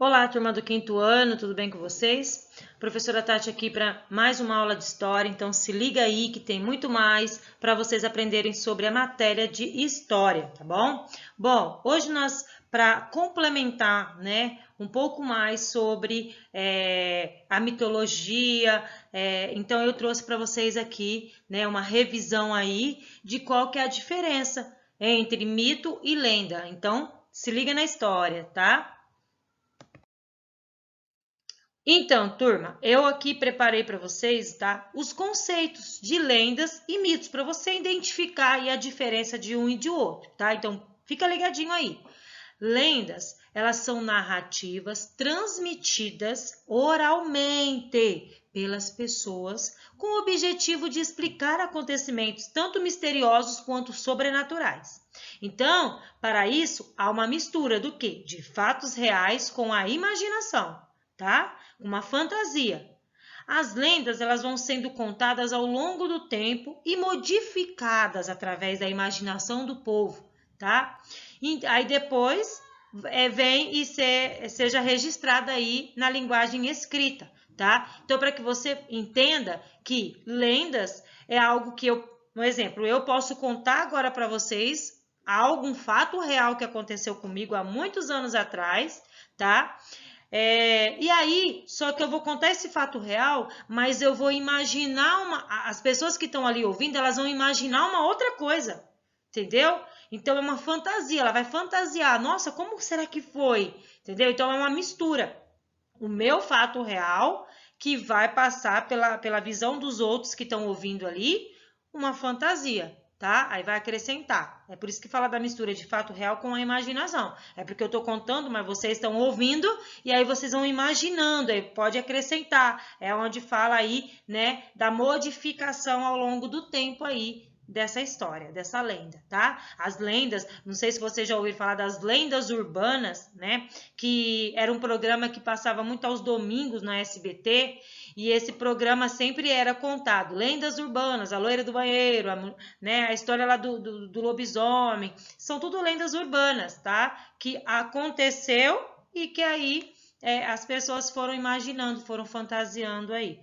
Olá, turma do quinto ano, tudo bem com vocês? Professora Tati aqui para mais uma aula de história, então se liga aí que tem muito mais para vocês aprenderem sobre a matéria de história, tá bom? Bom, hoje nós, para complementar, um pouco mais sobre a mitologia, então eu trouxe para vocês aqui, uma revisão aí de qual que é a diferença entre mito e lenda. Então, se liga na história, tá? Então, turma, eu aqui preparei para vocês, tá, os conceitos de lendas e mitos para você identificar aí a diferença de um e de outro, tá? Então, fica ligadinho aí. Lendas, elas são narrativas transmitidas oralmente pelas pessoas com o objetivo de explicar acontecimentos tanto misteriosos quanto sobrenaturais. Então, para isso, há uma mistura do quê? De fatos reais com a imaginação, tá? Uma fantasia. As lendas elas vão sendo contadas ao longo do tempo e modificadas através da imaginação do povo, tá? E aí depois vem e seja registrada aí na linguagem escrita, tá? Então, para que você entenda que lendas é algo que um exemplo, eu posso contar agora para vocês algum fato real que aconteceu comigo há muitos anos atrás, tá? E aí, só que eu vou contar esse fato real, mas eu vou imaginar as pessoas que estão ali ouvindo, elas vão imaginar uma outra coisa, entendeu? Então é uma fantasia, ela vai fantasiar. Nossa, como será que foi? Entendeu? Então é uma mistura. O meu fato real que vai passar pela visão dos outros que estão ouvindo ali, uma fantasia, tá? Aí vai acrescentar. É por isso que fala da mistura de fato real com a imaginação. É porque eu estou contando, mas vocês estão ouvindo e aí vocês vão imaginando, aí pode acrescentar. É onde fala aí, da modificação ao longo do tempo aí dessa história, dessa lenda, tá? As lendas, não sei se você já ouviu falar das lendas urbanas, que era um programa que passava muito aos domingos na SBT, e esse programa sempre era contado, lendas urbanas, a loira do banheiro, a história lá do lobisomem, são tudo lendas urbanas, tá? Que aconteceu e que aí as pessoas foram imaginando, foram fantasiando aí.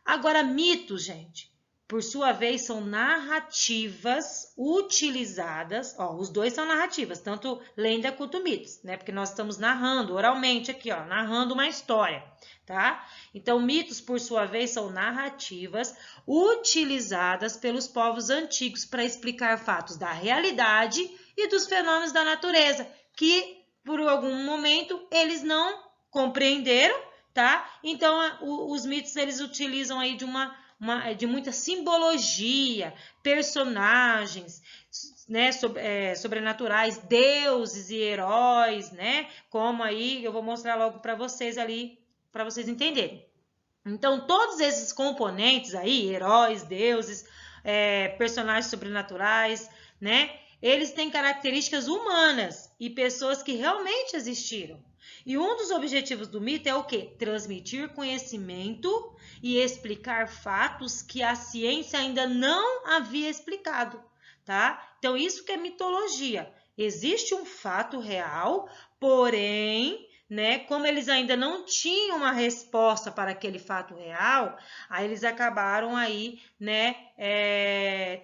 Agora, mitos, gente, por sua vez, são narrativas utilizadas, os dois são narrativas, tanto lenda quanto mitos, porque nós estamos narrando oralmente aqui, narrando uma história, tá? Então, mitos, por sua vez, são narrativas utilizadas pelos povos antigos para explicar fatos da realidade e dos fenômenos da natureza, que por algum momento eles não compreenderam, tá? Então, os mitos eles utilizam aí de muita simbologia, personagens, sobrenaturais, deuses e heróis, como aí eu vou mostrar logo para vocês ali, para vocês entenderem. Então, todos esses componentes aí, heróis, deuses, personagens sobrenaturais, eles têm características humanas e pessoas que realmente existiram. E um dos objetivos do mito é o quê? Transmitir conhecimento e explicar fatos que a ciência ainda não havia explicado, tá? Então, isso que é mitologia. Existe um fato real, porém, como eles ainda não tinham uma resposta para aquele fato real, aí eles acabaram aí,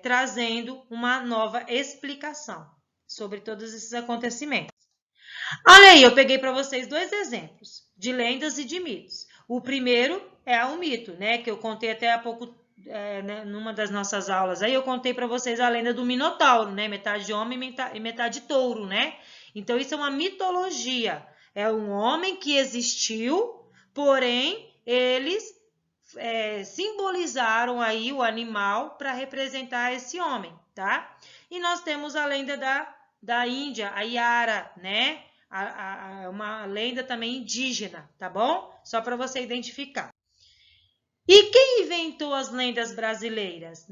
trazendo uma nova explicação sobre todos esses acontecimentos. Olha aí, eu peguei para vocês dois exemplos de lendas e de mitos. O primeiro é o mito, que eu contei até há pouco, numa das nossas aulas. Aí eu contei para vocês a lenda do Minotauro, metade homem e metade touro, Então isso é uma mitologia. É um homem que existiu, porém eles simbolizaram aí o animal para representar esse homem, tá? E nós temos a lenda da Índia, a Yara, uma lenda também indígena, tá bom? Só para você identificar. E quem inventou as lendas brasileiras,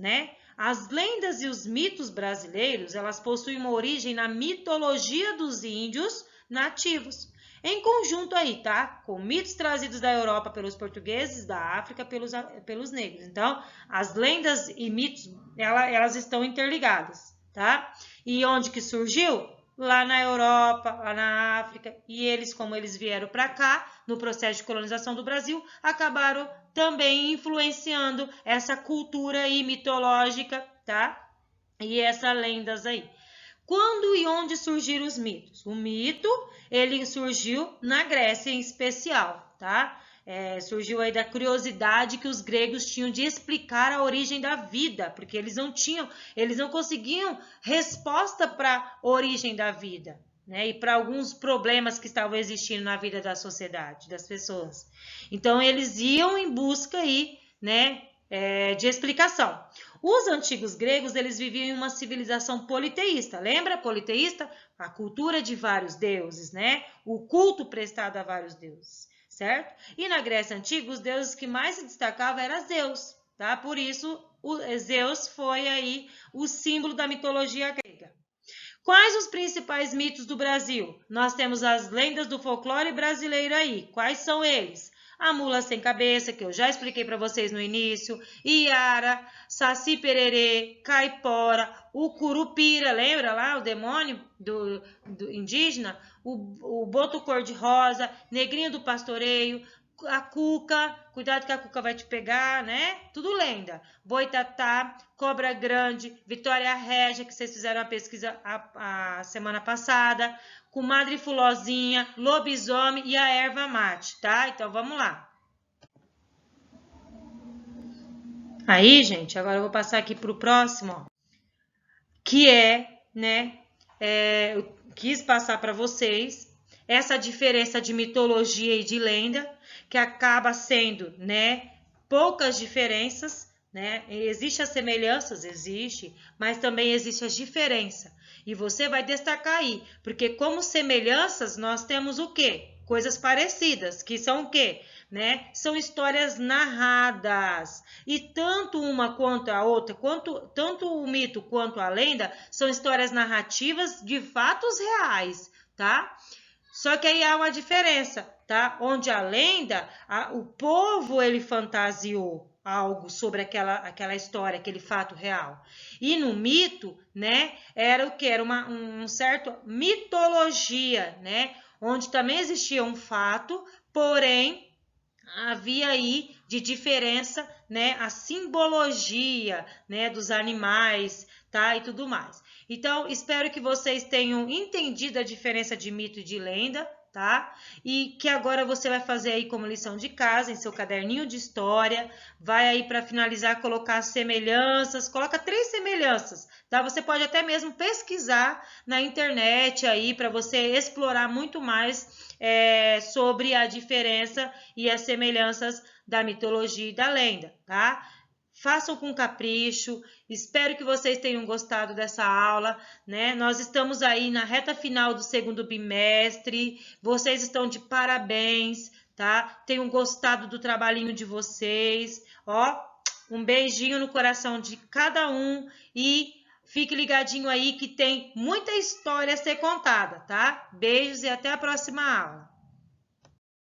As lendas e os mitos brasileiros, elas possuem uma origem na mitologia dos índios nativos. Em conjunto aí, tá? Com mitos trazidos da Europa pelos portugueses, da África pelos negros. Então, as lendas e mitos, elas estão interligadas, tá? E onde que surgiu? lá na Europa, lá na África, e eles, como eles vieram para cá, no processo de colonização do Brasil, acabaram também influenciando essa cultura aí mitológica, tá? E essas lendas aí. Quando e onde surgiram os mitos? O mito, ele surgiu na Grécia em especial, tá? Surgiu aí da curiosidade que os gregos tinham de explicar a origem da vida, porque eles não conseguiam resposta para a origem da vida, né? E para alguns problemas que estavam existindo na vida da sociedade, das pessoas. Então eles iam em busca aí, né, de explicação. Os antigos gregos, eles viviam em uma civilização politeísta. Lembra? Politeísta? A cultura de vários deuses, né? O culto prestado a vários deuses, certo? E na Grécia Antiga, os deuses que mais se destacavam eram Zeus, tá? Por isso, Zeus foi aí o símbolo da mitologia grega. Quais os principais mitos do Brasil? Nós temos as lendas do folclore brasileiro aí. Quais são eles? A mula sem cabeça, que eu já expliquei para vocês no início, Iara, Saci Pererê, Caipora, o Curupira, lembra lá o demônio do indígena? O Boto Cor-de-Rosa, Negrinho do Pastoreio, a Cuca, cuidado que a Cuca vai te pegar, né? Tudo lenda. Boitatá, Cobra Grande, Vitória Régia, que vocês fizeram a pesquisa a semana passada, Comadre Fulozinha, Lobisomem e a Erva Mate, tá? Então, vamos lá. Aí, gente, agora eu vou passar aqui para o próximo, ó, que né, eu quis passar para vocês essa diferença de mitologia e de lenda, que acaba sendo, né, poucas diferenças, né? Existem as semelhanças, existe, mas também existe as diferenças. E você vai destacar aí, porque como semelhanças nós temos o quê? Coisas parecidas, que são o quê? Né? São histórias narradas. E tanto uma quanto a outra, tanto o mito quanto a lenda, são histórias narrativas de fatos reais, tá? Só que aí há uma diferença, tá? Onde a lenda, o povo ele fantasiou algo sobre aquela história, aquele fato real. E no mito, né, era o que? Era um certo mitologia, né? Onde também existia um fato, porém havia aí de diferença, né, a simbologia, né, dos animais, tá, e tudo mais. Então, espero que vocês tenham entendido a diferença de mito e de lenda, tá? E que agora você vai fazer aí como lição de casa, em seu caderninho de história, vai aí para finalizar colocar as semelhanças, coloca 3 semelhanças, tá? Você pode até mesmo pesquisar na internet aí para você explorar muito mais sobre a diferença e as semelhanças da mitologia e da lenda, tá? Façam com capricho, espero que vocês tenham gostado dessa aula, né? Nós estamos aí na reta final do segundo bimestre, vocês estão de parabéns, tá? Tenham gostado do trabalhinho de vocês, ó, um beijinho no coração de cada um e fique ligadinho aí que tem muita história a ser contada, tá? Beijos e até a próxima aula.